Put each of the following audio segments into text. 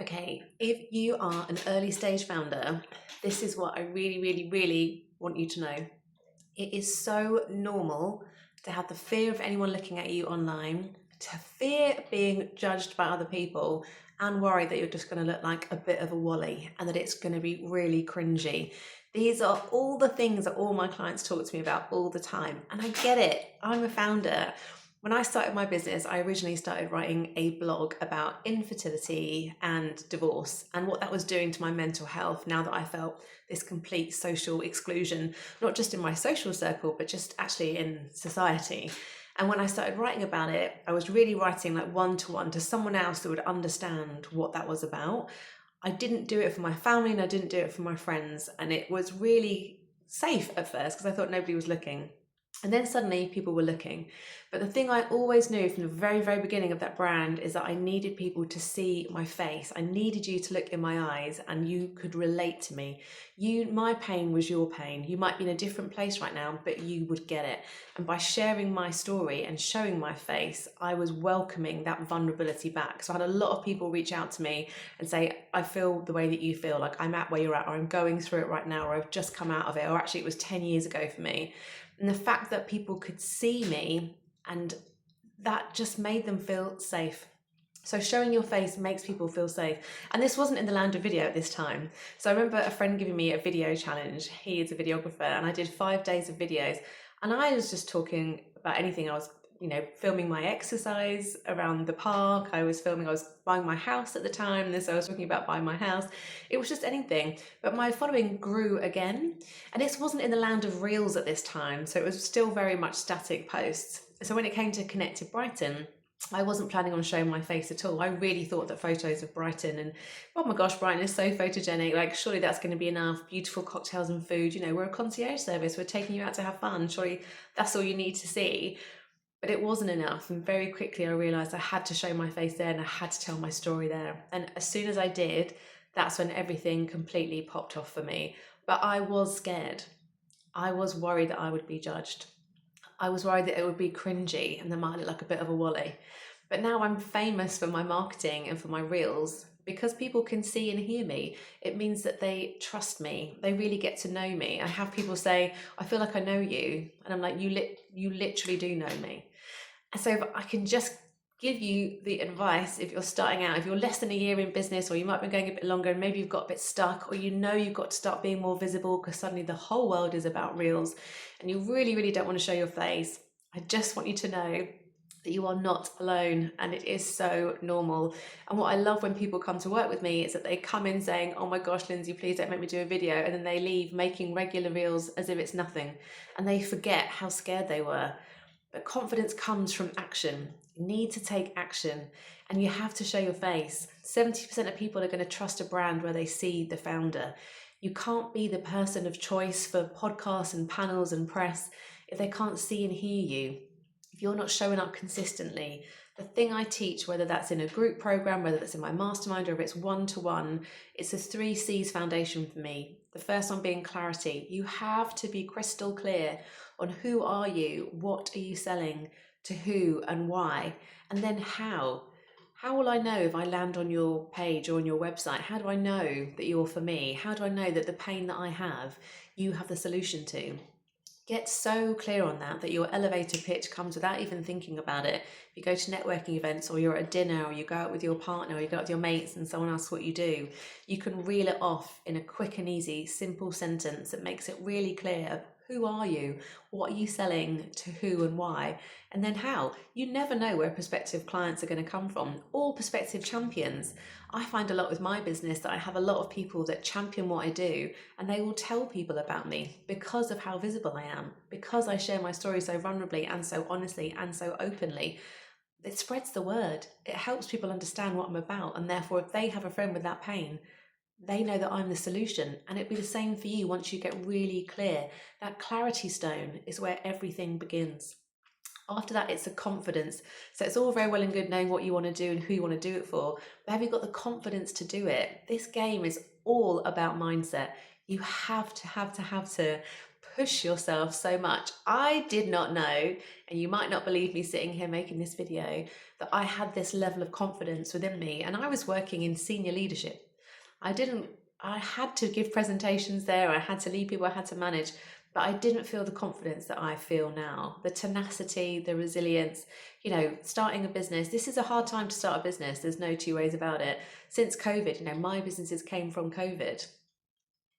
Okay, if you are an early stage founder, this is what I really, really, really want you to know. It is so normal to have the fear of anyone looking at you online, to fear being judged by other people, and worry that you're just going to look like a bit of a wally and that it's going to be really cringy. These are all the things that all my clients talk to me about all the time. And I get it. I'm a founder. When I started my business, I originally started writing a blog about infertility and divorce and what that was doing to my mental health now that I felt this complete social exclusion, not just in my social circle, but just actually in society. And when I started writing about it, I was really writing like one-to-one to someone else that would understand what that was about. I didn't do it for my family and I didn't do it for my friends. And it was really safe at first because I thought nobody was looking. And then suddenly people were looking. But the thing I always knew from the very, very beginning of that brand is that I needed people to see my face. I needed you to look in my eyes and you could relate to me. My pain was your pain. You might be in a different place right now, but you would get it. And by sharing my story and showing my face, I was welcoming that vulnerability back. So I had a lot of people reach out to me and say, I feel the way that you feel, like I'm at where you're at, or I'm going through it right now, or I've just come out of it, or actually it was 10 years ago for me. And the fact that people could see me and that just made them feel safe. So showing your face makes people feel safe. And this wasn't in the land of video at this time. So I remember a friend giving me a video challenge. He is a videographer and I did 5 days of videos and I was just talking about anything. I was filming my exercise around the park. I was buying my house at the time. So I was talking about buying my house. It was just anything. But my following grew again. And this wasn't in the land of reels at this time. So it was still very much static posts. So when it came to Connected Brighton, I wasn't planning on showing my face at all. I really thought that photos of Brighton and, oh my gosh, Brighton is so photogenic. Like, surely that's going to be enough. Beautiful cocktails and food. We're a concierge service. We're taking you out to have fun. Surely that's all you need to see. But it wasn't enough. And very quickly I realized I had to show my face there and I had to tell my story there. And as soon as I did, that's when everything completely popped off for me. But I was scared. I was worried that I would be judged. I was worried that it would be cringy and that I might look like a bit of a wally. But now I'm famous for my marketing and for my reels. Because people can see and hear me, it means that they trust me. They really get to know me. I have people say, I feel like I know you. And I'm like, you literally do know me. And so if I can just give you the advice, if you're starting out, if you're less than a year in business, or you might be going a bit longer and maybe you've got a bit stuck, or you've got to start being more visible because suddenly the whole world is about reels and you really, really don't want to show your face. I just want you to know that you are not alone and it is so normal. And what I love when people come to work with me is that they come in saying, oh my gosh, Lindsay, please don't make me do a video. And then they leave making regular reels as if it's nothing. And they forget how scared they were. But confidence comes from action. You need to take action and you have to show your face. 70% of people are going to trust a brand where they see the founder. You can't be the person of choice for podcasts and panels and press if they can't see and hear you. If you're not showing up consistently, the thing I teach, whether that's in a group program, whether that's in my mastermind, or if it's one-to-one, it's a 3 C's foundation for me. The first one being clarity. You have to be crystal clear on who are you, what are you selling, to who and why, and then how. How will I know if I land on your page or on your website? How do I know that you're for me? How do I know that the pain that I have, you have the solution to? Get so clear on that your elevator pitch comes without even thinking about it. If you go to networking events or you're at a dinner or you go out with your partner or you go out with your mates and someone asks what you do, you can reel it off in a quick and easy, simple sentence that makes it really clear. Who are you? What are you selling, to who and why? And then how? You never know where prospective clients are going to come from, or prospective champions. I find a lot with my business that I have a lot of people that champion what I do and they will tell people about me because of how visible I am, because I share my story so vulnerably and so honestly and so openly. It spreads the word. It helps people understand what I'm about, and therefore if they have a friend with that pain, they know that I'm the solution. And it'd be the same for you once you get really clear. That clarity stone is where everything begins. After that, it's the confidence. So it's all very well and good knowing what you want to do and who you want to do it for, but have you got the confidence to do it? This game is all about mindset. You have to push yourself so much. I did not know, and you might not believe me sitting here making this video, that I had this level of confidence within me. And I was working in senior leadership. I had to give presentations there, I had to lead people, I had to manage, but I didn't feel the confidence that I feel now. The tenacity, the resilience, starting a business. This is a hard time to start a business. There's no two ways about it. Since COVID, my businesses came from COVID.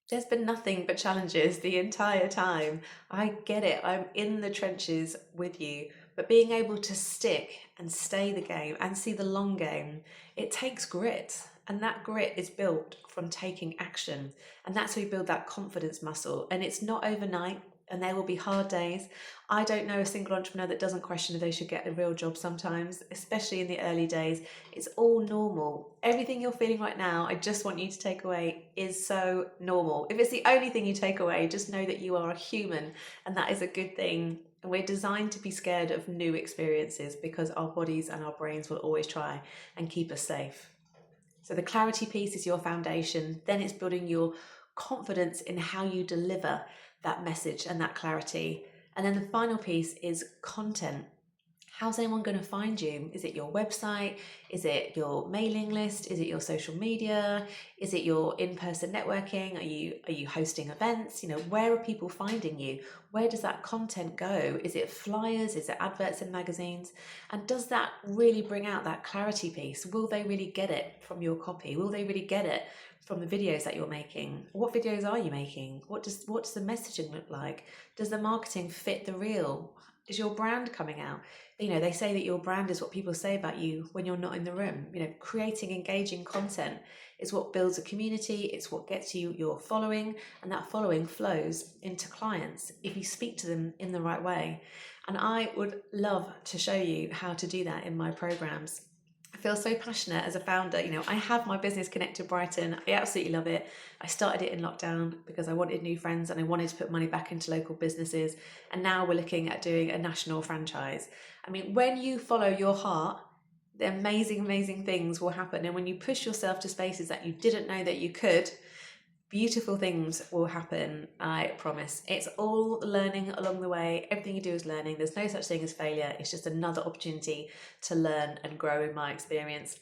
There's been nothing but challenges the entire time. I get it. I'm in the trenches with you. But being able to stick and stay the game and see the long game, it takes grit. And that grit is built from taking action. And that's how you build that confidence muscle. And it's not overnight. And there will be hard days. I don't know a single entrepreneur that doesn't question if they should get a real job sometimes, especially in the early days. It's all normal. Everything you're feeling right now, I just want you to take away, is so normal. If it's the only thing you take away, just know that you are a human, and that is a good thing. And we're designed to be scared of new experiences because our bodies and our brains will always try and keep us safe. So the clarity piece is your foundation. Then it's building your confidence in how you deliver that message and that clarity. And then the final piece is content. How's anyone going to find you? Is it your website? Is it your mailing list? Is it your social media? Is it your in-person networking? Are you hosting events? Where are people finding you? Where does that content go? Is it flyers? Is it adverts in magazines? And does that really bring out that clarity piece? Will they really get it from your copy? Will they really get it from the videos that you're making? What videos are you making? What's the messaging look like? Does the marketing fit the reel? Is your brand coming out? They say that your brand is what people say about you when you're not in the room. Creating engaging content is what builds a community. It's what gets you your following, and that following flows into clients if you speak to them in the right way. And I would love to show you how to do that in my programs. I feel so passionate as a founder. I have my business Connected Brighton. I absolutely love it. I started it in lockdown because I wanted new friends and I wanted to put money back into local businesses. And now we're looking at doing a national franchise. When you follow your heart, the amazing, amazing things will happen. And when you push yourself to spaces that you didn't know that you could, beautiful things will happen, I promise. It's all learning along the way. Everything you do is learning. There's no such thing as failure. It's just another opportunity to learn and grow, in my experience.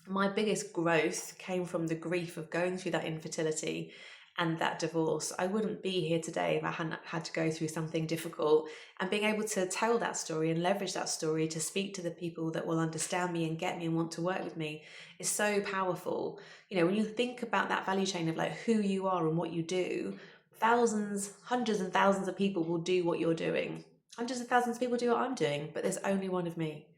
My biggest growth came from the grief of going through that infertility and that divorce. I wouldn't be here today if I hadn't had to go through something difficult, and being able to tell that story and leverage that story to speak to the people that will understand me and get me and want to work with me is so powerful. When you think about that value chain of who you are and what you do, thousands, hundreds and thousands of people will do what you're doing. Hundreds of thousands of people do what I'm doing, but there's only one of me.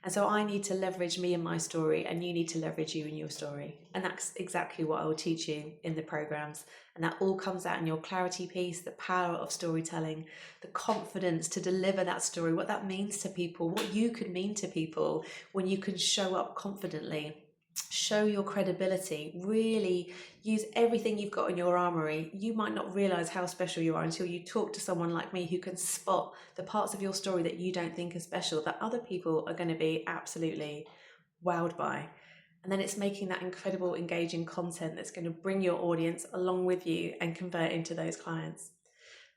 And so I need to leverage me and my story, and you need to leverage you and your story. And that's exactly what I will teach you in the programs. And that all comes out in your clarity piece, the power of storytelling, the confidence to deliver that story, what that means to people, what you could mean to people when you can show up confidently, show your credibility, really use everything you've got in your armory. You might not realize how special you are until you talk to someone like me who can spot the parts of your story that you don't think are special, that other people are going to be absolutely wowed by. And then it's making that incredible engaging content that's going to bring your audience along with you and convert into those clients.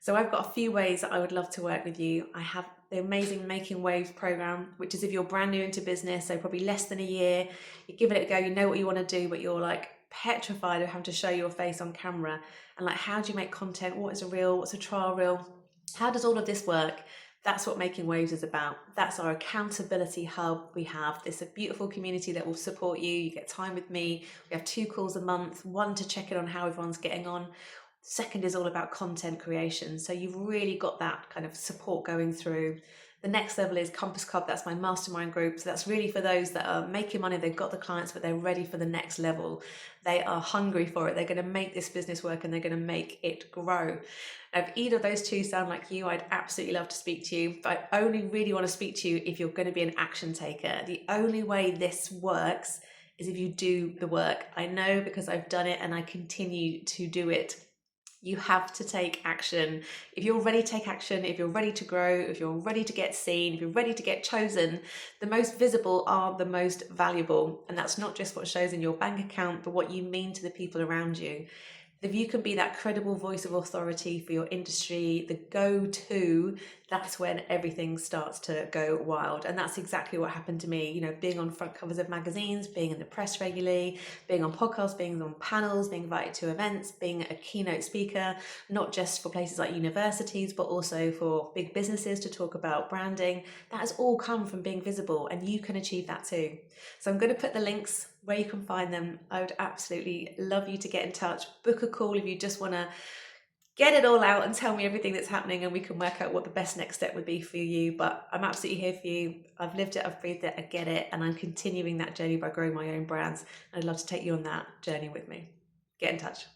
So I've got a few ways that I would love to work with you. I have the amazing Making Waves program, which is if you're brand new into business, so probably less than a year, you're giving it a go, you know what you want to do, but you're petrified of having to show your face on camera. And how do you make content? What is a reel? What's a trial reel? How does all of this work? That's what Making Waves is about. That's our accountability hub. We have this beautiful community that will support you. You get time with me. We have 2 calls a month, one to check in on how everyone's getting on. Second is all about content creation. So you've really got that kind of support going through. The next level is Compass Club. That's my mastermind group. So that's really for those that are making money. They've got the clients, but they're ready for the next level. They are hungry for it. They're going to make this business work and they're going to make it grow. Now, if either of those two sound like you, I'd absolutely love to speak to you. But I only really want to speak to you if you're going to be an action taker. The only way this works is if you do the work. I know because I've done it and I continue to do it. You have to take action. If you're ready to take action, if you're ready to grow, if you're ready to get seen, if you're ready to get chosen, the most visible are the most valuable. And that's not just what shows in your bank account, but what you mean to the people around you. If you can be that credible voice of authority for your industry, the go-to, that's when everything starts to go wild. And that's exactly what happened to me, you know, being on front covers of magazines, being in the press regularly, being on podcasts, being on panels, being invited to events, being a keynote speaker, not just for places like universities, but also for big businesses to talk about branding. That has all come from being visible, and you can achieve that too. So I'm going to put the links where you can find them. I would absolutely love you to get in touch, book a call if you just want to get it all out and tell me everything that's happening, and we can work out what the best next step would be for you. But I'm absolutely here for you. I've lived it, I've breathed it, I get it, and I'm continuing that journey by growing my own brands. I'd love to take you on that journey with me. Get in touch.